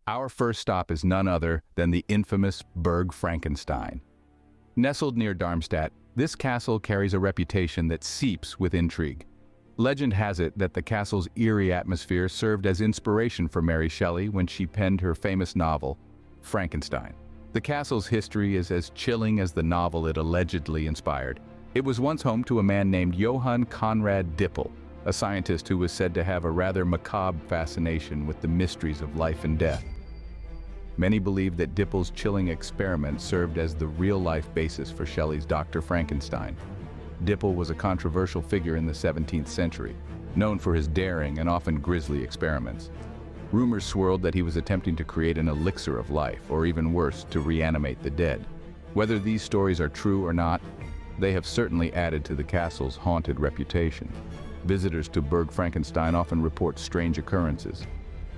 Our first stop is none other than the infamous Burg Frankenstein. Nestled near Darmstadt, this castle carries a reputation that seeps with intrigue. Legend has it that the castle's eerie atmosphere served as inspiration for Mary Shelley when she penned her famous novel, Frankenstein. The castle's history is as chilling as the novel it allegedly inspired. It was once home to a man named Johann Conrad Dippel, a scientist who was said to have a rather macabre fascination with the mysteries of life and death. Many believe that Dippel's chilling experiment served as the real-life basis for Shelley's Dr. Frankenstein. Dippel was a controversial figure in the 17th century, known for his daring and often grisly experiments. Rumors swirled that he was attempting to create an elixir of life, or even worse, to reanimate the dead. Whether these stories are true or not, they have certainly added to the castle's haunted reputation. Visitors to Burg Frankenstein often report strange occurrences.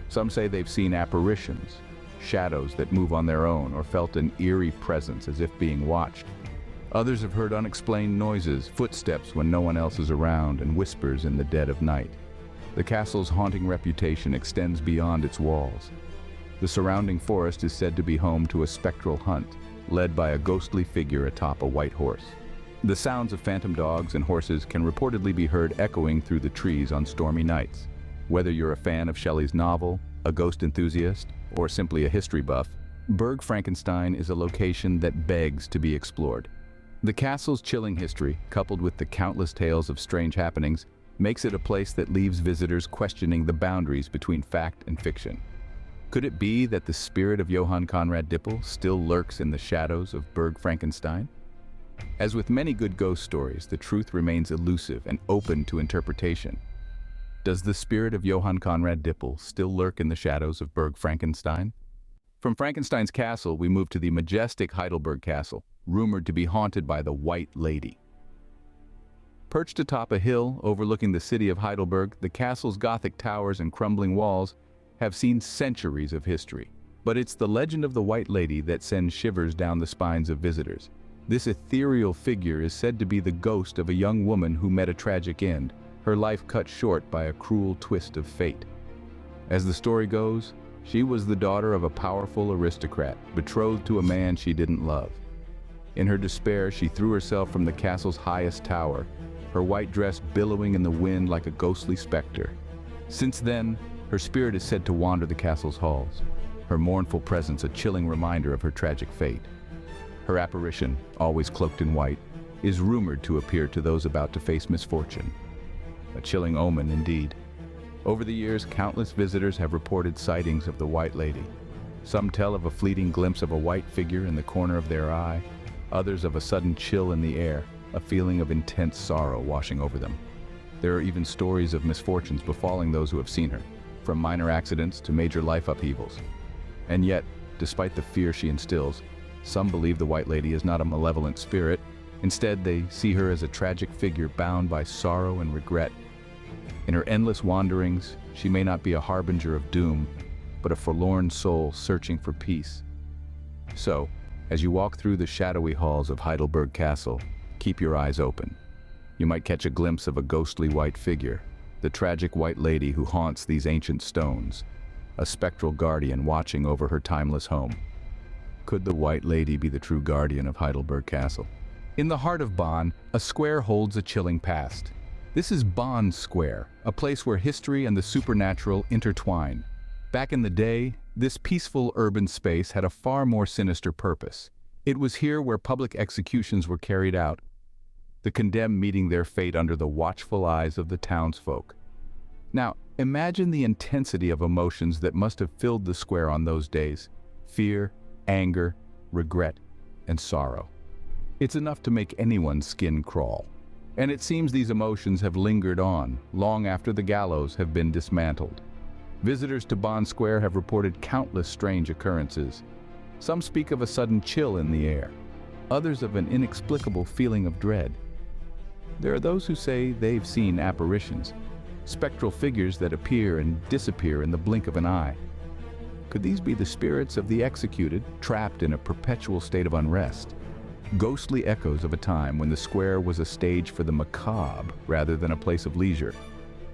Some say they've seen apparitions, shadows that move on their own, or felt an eerie presence as if being watched. Others have heard unexplained noises, footsteps when no one else is around, and whispers in the dead of night. The castle's haunting reputation extends beyond its walls. The surrounding forest is said to be home to a spectral hunt, led by a ghostly figure atop a white horse. The sounds of phantom dogs and horses can reportedly be heard echoing through the trees on stormy nights. Whether you're a fan of Shelley's novel, a ghost enthusiast, or simply a history buff, Burg Frankenstein is a location that begs to be explored. The castle's chilling history, coupled with the countless tales of strange happenings, makes it a place that leaves visitors questioning the boundaries between fact and fiction. Could it be that the spirit of Johann Conrad Dippel still lurks in the shadows of Burg Frankenstein? As with many good ghost stories, the truth remains elusive and open to interpretation. Does the spirit of Johann Conrad Dippel still lurk in the shadows of Burg Frankenstein? From Frankenstein's castle, we move to the majestic Heidelberg Castle, rumored to be haunted by the White Lady. Perched atop a hill overlooking the city of Heidelberg, the castle's Gothic towers and crumbling walls have seen centuries of history. But it's the legend of the White Lady that sends shivers down the spines of visitors. This ethereal figure is said to be the ghost of a young woman who met a tragic end, her life cut short by a cruel twist of fate. As the story goes, she was the daughter of a powerful aristocrat, betrothed to a man she didn't love. In her despair, she threw herself from the castle's highest tower, her white dress billowing in the wind like a ghostly specter. Since then, her spirit is said to wander the castle's halls, her mournful presence a chilling reminder of her tragic fate. Her apparition, always cloaked in white, is rumored to appear to those about to face misfortune. A chilling omen indeed. Over the years, countless visitors have reported sightings of the White Lady. Some tell of a fleeting glimpse of a white figure in the corner of their eye, others of a sudden chill in the air, a feeling of intense sorrow washing over them. There are even stories of misfortunes befalling those who have seen her, from minor accidents to major life upheavals. And yet, despite the fear she instills, some believe the White Lady is not a malevolent spirit. Instead, they see her as a tragic figure bound by sorrow and regret. In her endless wanderings, she may not be a harbinger of doom, but a forlorn soul searching for peace. So, as you walk through the shadowy halls of Heidelberg Castle, keep your eyes open. You might catch a glimpse of a ghostly white figure, the tragic White Lady who haunts these ancient stones, a spectral guardian watching over her timeless home. Could the White Lady be the true guardian of Heidelberg Castle? In the heart of Bonn, a square holds a chilling past. This is Bonn Square, a place where history and the supernatural intertwine. Back in the day, this peaceful urban space had a far more sinister purpose. It was here where public executions were carried out, the condemned meeting their fate under the watchful eyes of the townsfolk. Now, imagine the intensity of emotions that must have filled the square on those days: fear, anger, regret, and sorrow. It's enough to make anyone's skin crawl. And it seems these emotions have lingered on, long after the gallows have been dismantled. Visitors to Bonn Square have reported countless strange occurrences. Some speak of a sudden chill in the air, others of an inexplicable feeling of dread. There are those who say they've seen apparitions, spectral figures that appear and disappear in the blink of an eye. Could these be the spirits of the executed, trapped in a perpetual state of unrest? Ghostly echoes of a time when the square was a stage for the macabre rather than a place of leisure.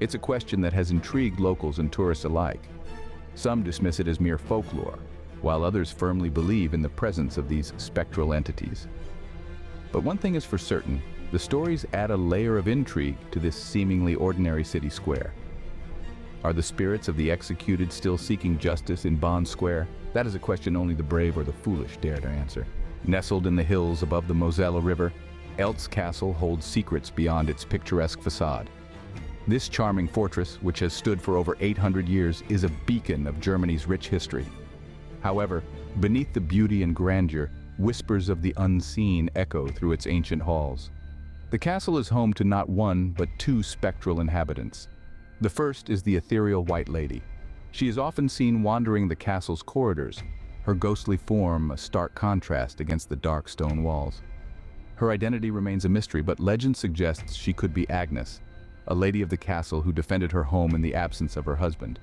It's a question that has intrigued locals and tourists alike. Some dismiss it as mere folklore, while others firmly believe in the presence of these spectral entities. But one thing is for certain, the stories add a layer of intrigue to this seemingly ordinary city square. Are the spirits of the executed still seeking justice in Bond Square? That is a question only the brave or the foolish dare to answer. Nestled in the hills above the Mosella River, Eltz Castle holds secrets beyond its picturesque facade. This charming fortress, which has stood for over 800 years, is a beacon of Germany's rich history. However, beneath the beauty and grandeur, whispers of the unseen echo through its ancient halls. The castle is home to not one, but two spectral inhabitants. The first is the ethereal White Lady. She is often seen wandering the castle's corridors, her ghostly form a stark contrast against the dark stone walls. Her identity remains a mystery, but legend suggests she could be Agnes, a lady of the castle who defended her home in the absence of her husband.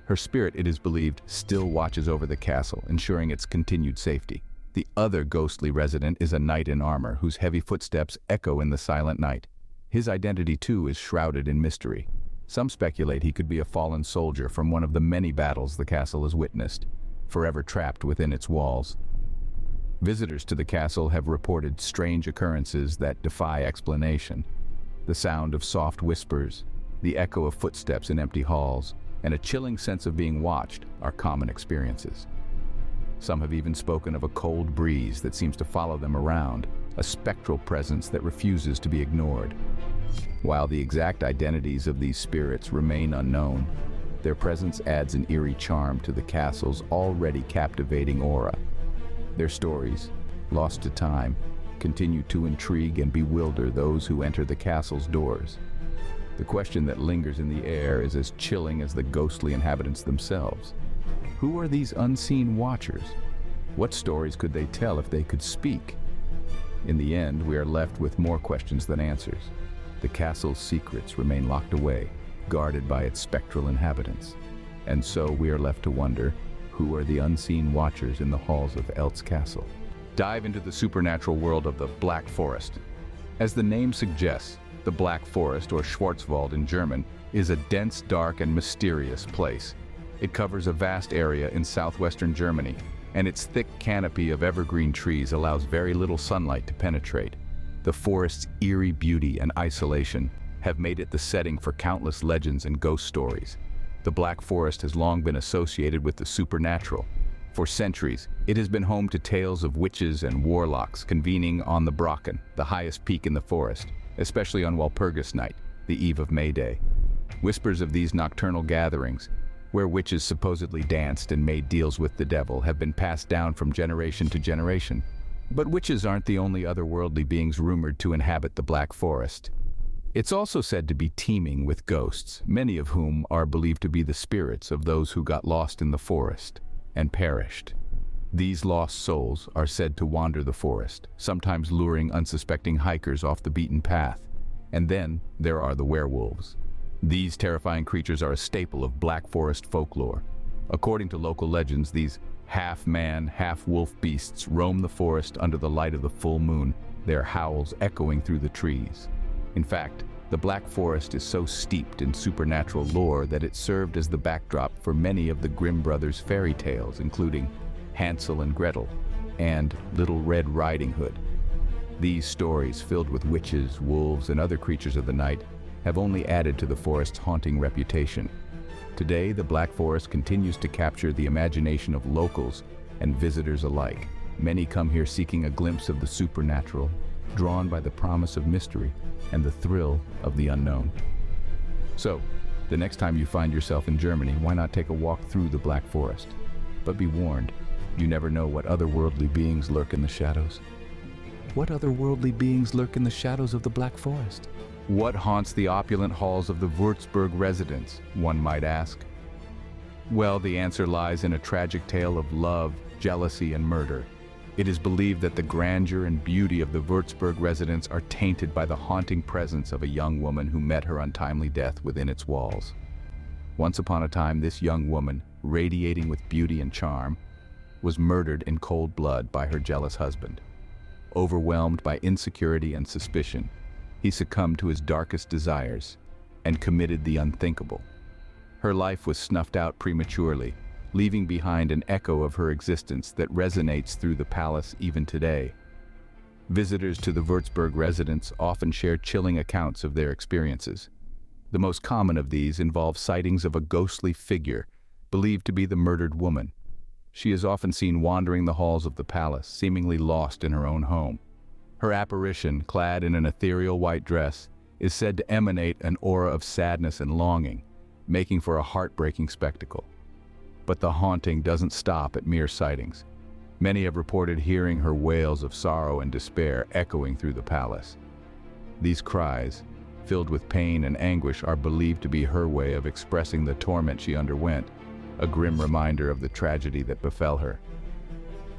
Her spirit, it is believed, still watches over the castle, ensuring its continued safety. The other ghostly resident is a knight in armor whose heavy footsteps echo in the silent night. His identity, too, is shrouded in mystery. Some speculate he could be a fallen soldier from one of the many battles the castle has witnessed, forever trapped within its walls. Visitors to the castle have reported strange occurrences that defy explanation. The sound of soft whispers, the echo of footsteps in empty halls, and a chilling sense of being watched are common experiences. Some have even spoken of a cold breeze that seems to follow them around, a spectral presence that refuses to be ignored. While the exact identities of these spirits remain unknown, their presence adds an eerie charm to the castle's already captivating aura. Their stories, lost to time, continue to intrigue and bewilder those who enter the castle's doors. The question that lingers in the air is as chilling as the ghostly inhabitants themselves. Who are these unseen watchers? What stories could they tell if they could speak? In the end, we are left with more questions than answers. The castle's secrets remain locked away, guarded by its spectral inhabitants. And so we are left to wonder, who are the unseen watchers in the halls of Eltz Castle? Dive into the supernatural world of the Black Forest. As the name suggests, the Black Forest, or Schwarzwald in German, is a dense, dark, and mysterious place. It covers a vast area in southwestern Germany, and its thick canopy of evergreen trees allows very little sunlight to penetrate. The forest's eerie beauty and isolation have made it the setting for countless legends and ghost stories. The Black Forest has long been associated with the supernatural. For centuries, it has been home to tales of witches and warlocks convening on the Brocken, the highest peak in the forest, especially on Walpurgis Night, the eve of May Day. Whispers of these nocturnal gatherings, where witches supposedly danced and made deals with the devil, have been passed down from generation to generation. But witches aren't the only otherworldly beings rumored to inhabit the Black Forest. It's also said to be teeming with ghosts, many of whom are believed to be the spirits of those who got lost in the forest and perished. These lost souls are said to wander the forest, sometimes luring unsuspecting hikers off the beaten path. And then there are the werewolves. These terrifying creatures are a staple of Black Forest folklore. According to local legends, these half-man, half-wolf beasts roam the forest under the light of the full moon, their howls echoing through the trees. In fact, the Black Forest is so steeped in supernatural lore that it served as the backdrop for many of the Grimm brothers' fairy tales, including Hansel and Gretel and Little Red Riding Hood. These stories, filled with witches, wolves, and other creatures of the night, have only added to the forest's haunting reputation. Today, the Black Forest continues to capture the imagination of locals and visitors alike. Many come here seeking a glimpse of the supernatural, drawn by the promise of mystery and the thrill of the unknown. So, the next time you find yourself in Germany, why not take a walk through the Black Forest? But be warned, you never know what otherworldly beings lurk in the shadows. What otherworldly beings lurk in the shadows of the Black Forest? What haunts the opulent halls of the Würzburg residence, one might ask? Well, the answer lies in a tragic tale of love, jealousy, and murder. It is believed that the grandeur and beauty of the Würzburg residence are tainted by the haunting presence of a young woman who met her untimely death within its walls. Once upon a time, this young woman, radiating with beauty and charm, was murdered in cold blood by her jealous husband. Overwhelmed by insecurity and suspicion, he succumbed to his darkest desires and committed the unthinkable. Her life was snuffed out prematurely, leaving behind an echo of her existence that resonates through the palace even today. Visitors to the Würzburg residence often share chilling accounts of their experiences. The most common of these involve sightings of a ghostly figure, believed to be the murdered woman. She is often seen wandering the halls of the palace, seemingly lost in her own home. Her apparition, clad in an ethereal white dress, is said to emanate an aura of sadness and longing, making for a heartbreaking spectacle. But the haunting doesn't stop at mere sightings. Many have reported hearing her wails of sorrow and despair echoing through the palace. These cries, filled with pain and anguish, are believed to be her way of expressing the torment she underwent, a grim reminder of the tragedy that befell her.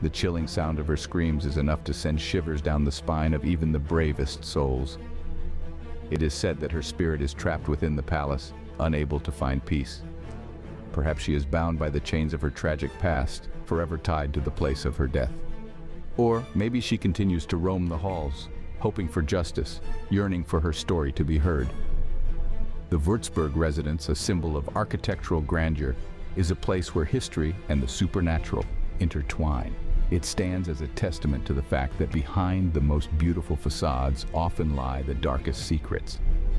The chilling sound of her screams is enough to send shivers down the spine of even the bravest souls. It is said that her spirit is trapped within the palace, unable to find peace. Perhaps she is bound by the chains of her tragic past, forever tied to the place of her death. Or maybe she continues to roam the halls, hoping for justice, yearning for her story to be heard. The Würzburg residence, a symbol of architectural grandeur, is a place where history and the supernatural intertwine. It stands as a testament to the fact that behind the most beautiful facades often lie the darkest secrets.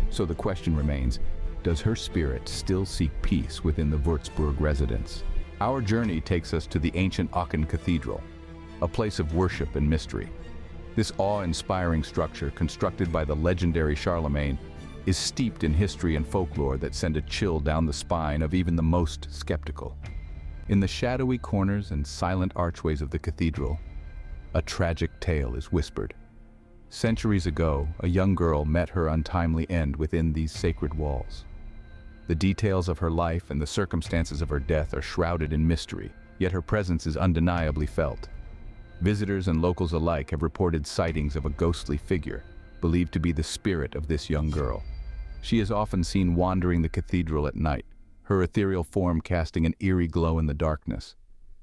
So the question remains, does her spirit still seek peace within the Würzburg residence? Our journey takes us to the ancient Aachen Cathedral, a place of worship and mystery. This awe-inspiring structure, constructed by the legendary Charlemagne, is steeped in history and folklore that send a chill down the spine of even the most skeptical. In the shadowy corners and silent archways of the cathedral, a tragic tale is whispered. Centuries ago, a young girl met her untimely end within these sacred walls. The details of her life and the circumstances of her death are shrouded in mystery, yet her presence is undeniably felt. Visitors and locals alike have reported sightings of a ghostly figure, believed to be the spirit of this young girl. She is often seen wandering the cathedral at night, her ethereal form casting an eerie glow in the darkness.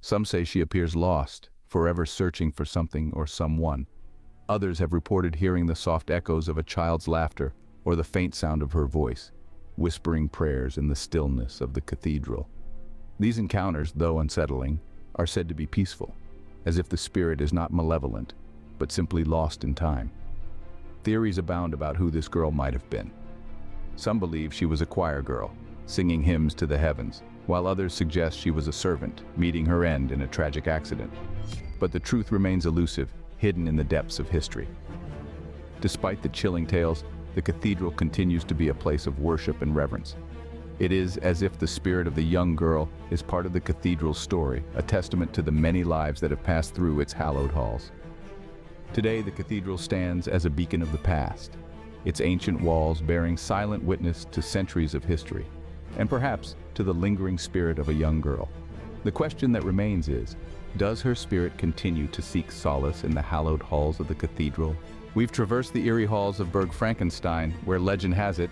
Some say she appears lost, forever searching for something or someone. Others have reported hearing the soft echoes of a child's laughter or the faint sound of her voice, whispering prayers in the stillness of the cathedral. These encounters, though unsettling, are said to be peaceful, as if the spirit is not malevolent, but simply lost in time. Theories abound about who this girl might have been. Some believe she was a choir girl, singing hymns to the heavens, while others suggest she was a servant, meeting her end in a tragic accident. But the truth remains elusive, hidden in the depths of history. Despite the chilling tales, the cathedral continues to be a place of worship and reverence. It is as if the spirit of the young girl is part of the cathedral's story, a testament to the many lives that have passed through its hallowed halls. Today, the cathedral stands as a beacon of the past, its ancient walls bearing silent witness to centuries of history, and perhaps to the lingering spirit of a young girl. The question that remains is, does her spirit continue to seek solace in the hallowed halls of the cathedral? We've traversed the eerie halls of Burg Frankenstein, where legend has it,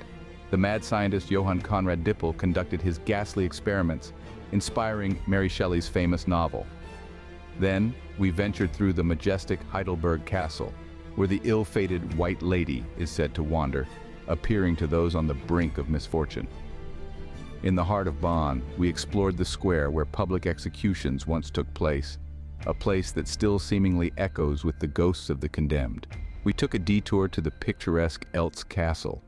the mad scientist Johann Conrad Dippel conducted his ghastly experiments, inspiring Mary Shelley's famous novel. Then, we ventured through the majestic Heidelberg Castle, where the ill-fated White Lady is said to wander, appearing to those on the brink of misfortune. In the heart of Bonn, we explored the square where public executions once took place, a place that still seemingly echoes with the ghosts of the condemned. We took a detour to the picturesque Eltz Castle,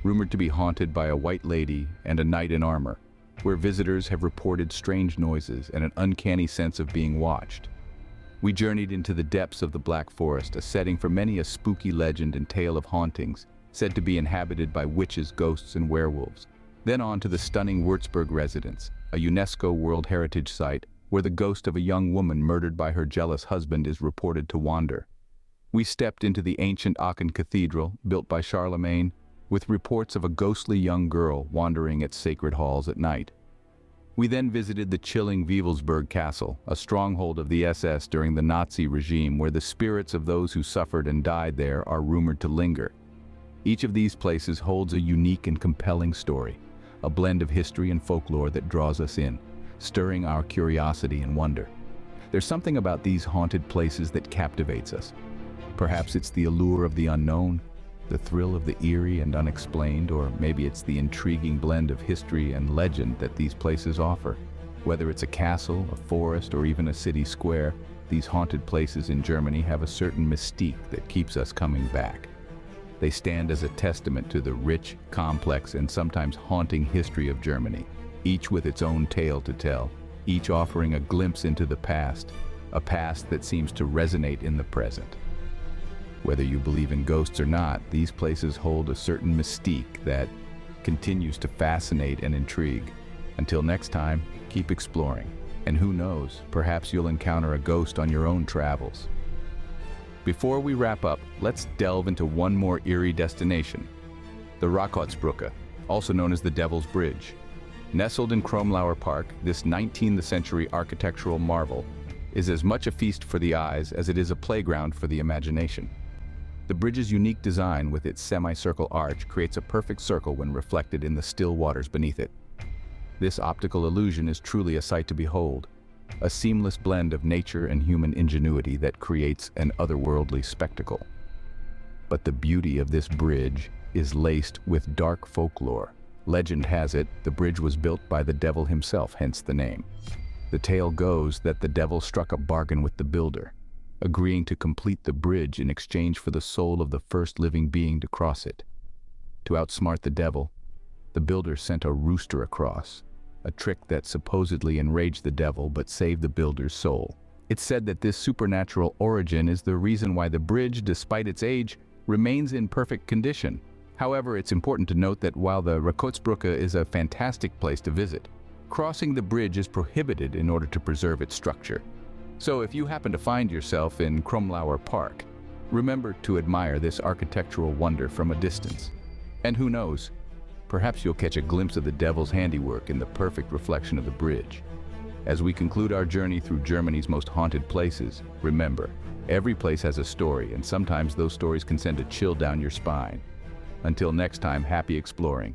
rumored to be haunted by a white lady and a knight in armor, where visitors have reported strange noises and an uncanny sense of being watched. We journeyed into the depths of the Black Forest, a setting for many a spooky legend and tale of hauntings, said to be inhabited by witches, ghosts, and werewolves. Then on to the stunning Würzburg residence, a UNESCO World Heritage Site where the ghost of a young woman murdered by her jealous husband is reported to wander. We stepped into the ancient Aachen Cathedral, built by Charlemagne, with reports of a ghostly young girl wandering its sacred halls at night. We then visited the chilling Wewelsburg Castle, a stronghold of the SS during the Nazi regime where the spirits of those who suffered and died there are rumored to linger. Each of these places holds a unique and compelling story, a blend of history and folklore that draws us in, stirring our curiosity and wonder. There's something about these haunted places that captivates us. Perhaps it's the allure of the unknown, The thrill of the eerie and unexplained, or maybe it's the intriguing blend of history and legend that these places offer. Whether it's a castle, a forest, or even a city square, these haunted places in Germany have a certain mystique that keeps us coming back. They stand as a testament to the rich, complex, and sometimes haunting history of Germany, each with its own tale to tell, each offering a glimpse into the past, a past that seems to resonate in the present. Whether you believe in ghosts or not, these places hold a certain mystique that continues to fascinate and intrigue. Until next time, keep exploring. And who knows, perhaps you'll encounter a ghost on your own travels. Before we wrap up, let's delve into one more eerie destination, the Rakotsbrücke, also known as the Devil's Bridge. Nestled in Kromlauer Park, this 19th century architectural marvel is as much a feast for the eyes as it is a playground for the imagination. The bridge's unique design with its semicircle arch creates a perfect circle when reflected in the still waters beneath it. This optical illusion is truly a sight to behold, a seamless blend of nature and human ingenuity that creates an otherworldly spectacle. But the beauty of this bridge is laced with dark folklore. Legend has it the bridge was built by the devil himself, hence the name. The tale goes that the devil struck a bargain with the builder, agreeing to complete the bridge in exchange for the soul of the first living being to cross it. To outsmart the devil, the builder sent a rooster across, a trick that supposedly enraged the devil but saved the builder's soul. It's said that this supernatural origin is the reason why the bridge, despite its age, remains in perfect condition. However, it's important to note that while the Rakotsbrücke is a fantastic place to visit, crossing the bridge is prohibited in order to preserve its structure. So if you happen to find yourself in Kromlauer Park, remember to admire this architectural wonder from a distance. And who knows, perhaps you'll catch a glimpse of the devil's handiwork in the perfect reflection of the bridge. As we conclude our journey through Germany's most haunted places, remember, every place has a story, and sometimes those stories can send a chill down your spine. Until next time, happy exploring.